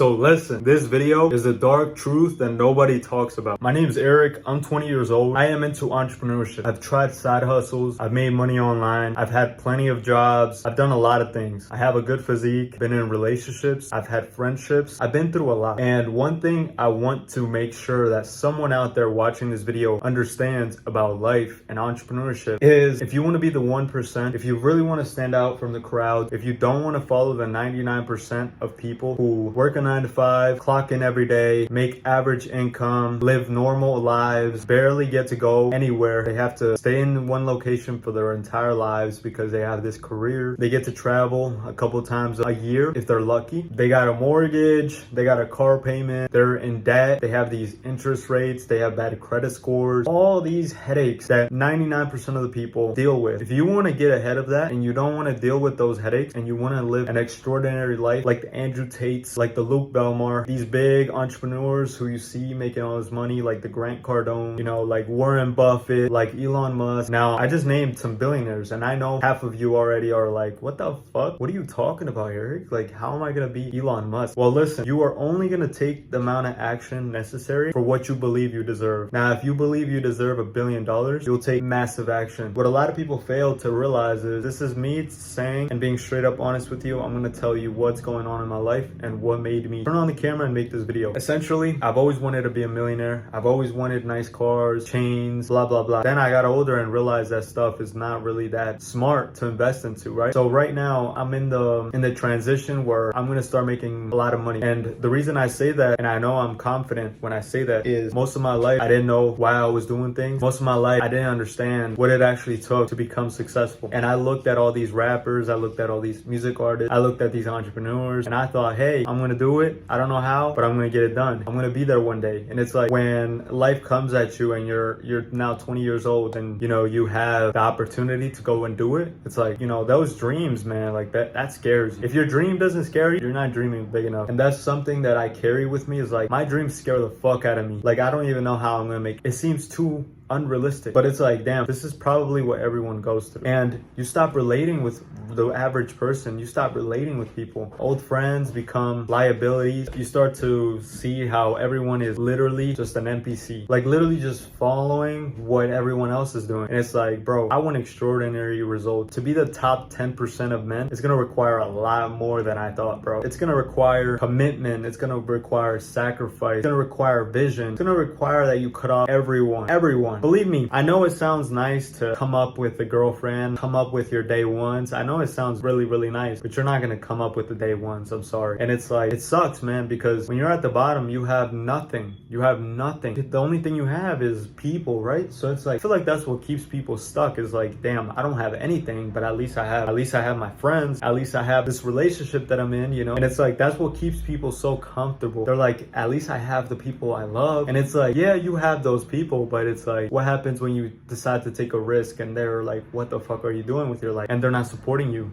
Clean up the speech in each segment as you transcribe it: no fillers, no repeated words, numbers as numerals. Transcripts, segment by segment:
So listen, this video is a dark truth that nobody talks about. My name is Eric. I'm 20 years old. I am into entrepreneurship. I've tried side hustles. I've made money online. I've had plenty of jobs. I've done a lot of things. I have a good physique, been in relationships. I've had friendships. I've been through a lot. And one thing I want to make sure that someone out there watching this video understands about life and entrepreneurship is if you want to be the 1%, if you really want to stand out from the crowd, if you don't want to follow the 99% of people who work a 9 to 5, clock in every day, make average income, live normal lives, barely get to go anywhere. They have to stay in one location for their entire lives because they have this career. They get to travel a couple times a year if they're lucky. They got a mortgage, they got a car payment, they're in debt, they have these interest rates, they have bad credit scores, all these headaches that 99% of the people deal with. If you want to get ahead of that and you don't want to deal with those headaches and you want to live an extraordinary life like the Andrew Tates, like the Luke Belmar, these big entrepreneurs who you see making all this money, like the Grant Cardone, you know, like Warren Buffett, like Elon Musk. Now, I just named some billionaires and I know half of you already are like, what the fuck? What are you talking about, Eric? Like, how am I going to be Elon Musk? Well, listen, you are only going to take the amount of action necessary for what you believe you deserve. Now, if you believe you deserve $1 billion, you'll take massive action. What a lot of people fail to realize is this is me saying and being straight up honest with you. I'm going to tell you what's going on in my life and what made me turn on the camera and make this video. Essentially, I've always wanted to be a millionaire. I've always wanted nice cars, chains, blah, blah, blah. Then I got older and realized that stuff is not really that smart to invest into, right? So right now I'm in the transition where I'm going to start making a lot of money. And the reason I say that, and I know I'm confident when I say that, is most of my life I didn't know why I was doing things. Most of my life I didn't understand what it actually took to become successful. And I looked at all these rappers, I looked at all these music artists, I looked at these entrepreneurs, and I thought, hey, I'm going to do it. I don't know how, but I'm going to get it done. I'm going to be there one day. And it's like when life comes at you and you're now 20 years old and, you know, you have the opportunity to go and do it. It's like, you know, those dreams, man, like that scares you. If your dream doesn't scare you, you're not dreaming big enough. And that's something that I carry with me is like my dreams scare the fuck out of me. Like, I don't even know how I'm going to make it. It seems too unrealistic, but it's like, damn, this is probably what everyone goes through. And you stop relating with the average person. You stop relating with people. Old friends become liabilities. You start to see how everyone is literally just an NPC, like literally just following what everyone else is doing. And it's like, bro, I want extraordinary results. To be the top 10% of men, it's gonna require a lot more than I thought, bro. It's gonna require commitment. It's gonna require sacrifice. It's gonna require vision. It's gonna require that you cut off everyone. Believe me, I know it sounds nice to come up with a girlfriend, come up with your day ones. I know it sounds really, really nice, but you're not gonna come up with the day ones. I'm sorry. And it's like, it sucks, man, because when you're at the bottom, you have nothing. You have nothing. The only thing you have is people, right? So it's like, I feel like that's what keeps people stuck is like, damn, I don't have anything, but at least I have my friends. At least I have this relationship that I'm in, you know? And it's like, that's what keeps people so comfortable. They're like, at least I have the people I love. And it's like, yeah, you have those people, but it's like, what happens when you decide to take a risk and they're like, what the fuck are you doing with your life? And they're not supporting you.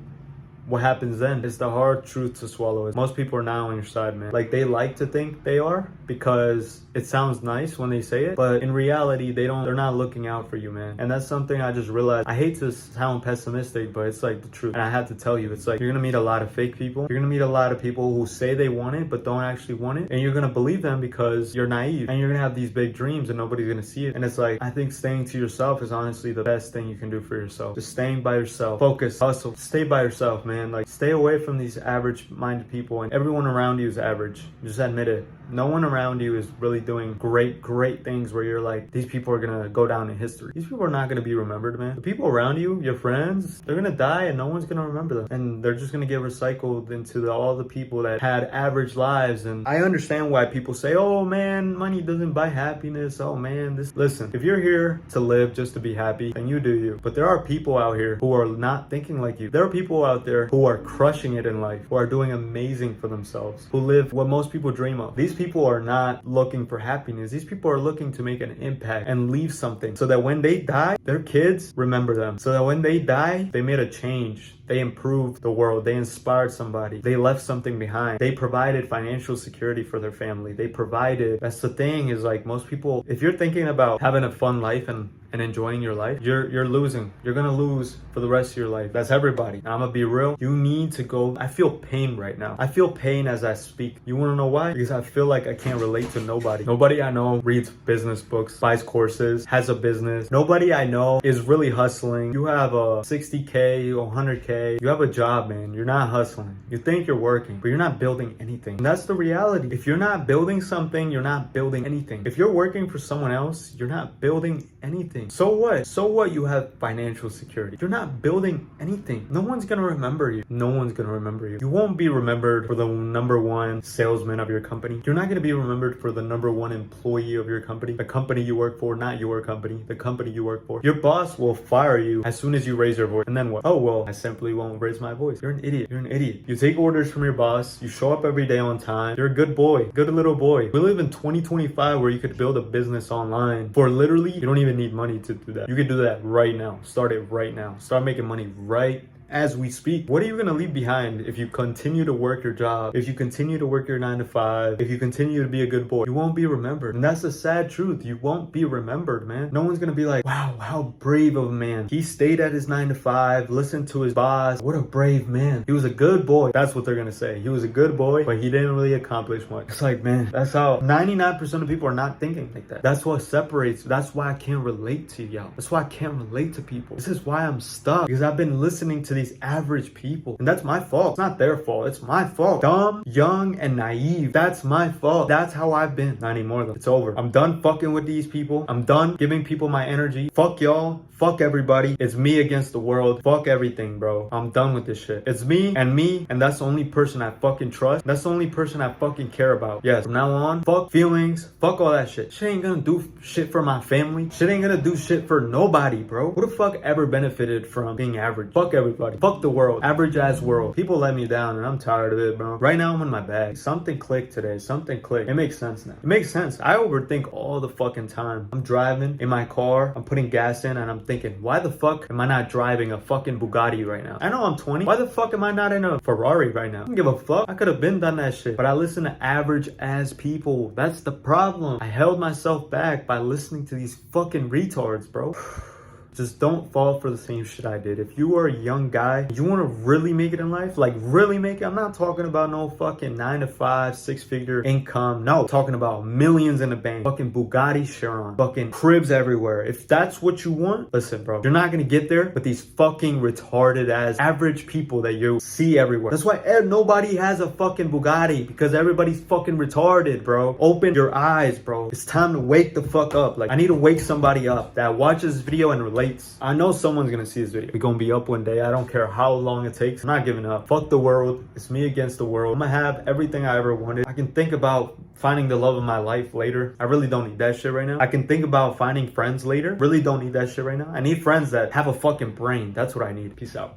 What happens then? It's the hard truth to swallow. Most people are not on your side, man. Like, they like to think they are because it sounds nice when they say it, but in reality, they're not looking out for you, man. And that's something I just realized. I hate to sound pessimistic, but it's like the truth. And I had to tell you, it's like, you're gonna meet a lot of fake people. You're gonna meet a lot of people who say they want it, but don't actually want it. And you're gonna believe them because you're naive. And you're gonna have these big dreams and nobody's gonna see it. And it's like, I think staying to yourself is honestly the best thing you can do for yourself. Just staying by yourself. Focus, hustle, stay by yourself, man. Like, stay away from these average-minded people, and everyone around you is average. Just admit it. No one around you is really doing great things where you're like, these people are gonna go down in history. These people are not gonna be remembered, man. The people around you, your friends, they're gonna die and no one's gonna remember them. And they're just gonna get recycled into all the people that had average lives. And I understand why people say, oh man, money doesn't buy happiness. Oh man, this. Listen, if you're here to live just to be happy, then you do you. But there are people out here who are not thinking like you. There are people out there who are crushing it in life, who are doing amazing for themselves, who live what most people dream of. These people are not looking for happiness. These people are looking to make an impact and leave something so that when they die, their kids remember them. So that when they die, they made a change. They improved the world. They inspired somebody. They left something behind. They provided financial security for their family. They provided, that's the thing, is like most people, if you're thinking about having a fun life and enjoying your life, you're losing. You're gonna lose for the rest of your life. That's everybody. Now, I'm gonna be real. You need to go. I feel pain right now. I feel pain as I speak. You wanna know why? Because I feel like I can't relate to nobody. Nobody I know reads business books, buys courses, has a business. Nobody I know is really hustling. You have a 60K or 100K. You have a job, man. You're not hustling. You think you're working, but you're not building anything. And that's the reality. If you're not building something, you're not building anything. If you're working for someone else, you're not building anything. So what? So what you have financial security? You're not building anything. No one's gonna remember you. No one's gonna remember you. You won't be remembered for the number one salesman of your company. You're not gonna be remembered for the number one employee of your company. The company you work for, not your company. The company you work for. Your boss will fire you as soon as you raise your voice. And then what? Oh, well, I simply won't raise my voice. You're an idiot. You're an idiot. You take orders from your boss. You show up every day on time. You're a good boy. Good little boy. We live in 2025 where you could build a business online for literally, you don't even need money to do that. You can do that right now. Start it right now. Start making money right as we speak. What are you gonna leave behind if you continue to work your job, if you continue to work your 9 to 5, if you continue to be a good boy? You won't be remembered. And that's the sad truth. You won't be remembered, man. No one's gonna be like, wow, how brave of a man. He stayed at his 9 to 5, listened to his boss. What a brave man. He was a good boy. That's what they're gonna say. He was a good boy, but he didn't really accomplish much. It's like, man, that's how 99% of people are not thinking like that. That's what separates. That's why I can't relate to y'all. That's why I can't relate to people. This is why I'm stuck, because I've been listening to these average people, and that's my fault. It's not their fault. It's my fault. Dumb, young, and naive. That's my fault. That's how I've been. Not anymore though. It's over. I'm done fucking with these people. I'm done giving people my energy. Fuck y'all. Fuck everybody. It's me against the world. Fuck everything, bro. I'm done with this shit. It's me, and that's the only person I fucking trust. That's the only person I fucking care about. Yes, from now on, fuck feelings. Fuck all that shit. Shit ain't gonna do shit for my family. Shit ain't gonna do shit for nobody, bro. Who the fuck ever benefited from being average? Fuck everybody. Fuck the world. Average ass world. People let me down and I'm tired of it, bro. Right now I'm in my bag. Something clicked today. Something clicked. It makes sense now. It makes sense. I overthink all the fucking time. I'm driving in my car. I'm putting gas in and I'm thinking, why the fuck am I not driving a fucking Bugatti right now? I know I'm 20. Why the fuck am I not in a Ferrari right now? I don't give a fuck. I could have been done that shit. But I listen to average ass people. That's the problem. I held myself back by listening to these fucking retards, bro. Just don't fall for the same shit I did. If you are a young guy, you want to really make it in life, like really make it. I'm not talking about no fucking 9 to 5, 6-figure income. No, I'm talking about millions in the bank, fucking Bugatti Chiron, fucking cribs everywhere. If that's what you want, listen, bro, you're not going to get there with these fucking retarded ass average people that you see everywhere. That's why nobody has a fucking Bugatti, because everybody's fucking retarded, bro. Open your eyes, bro. It's time to wake the fuck up. Like, I need to wake somebody up that watches this video and relates. I know someone's gonna see this video. We're gonna be up one day. I don't care how long it takes. I'm not giving up. Fuck the world. It's me against the world. I'm gonna have everything I ever wanted. I can think about finding the love of my life later. I really don't need that shit right now. I can think about finding friends later. Really don't need that shit right now. I need friends that have a fucking brain. That's what I need. Peace out.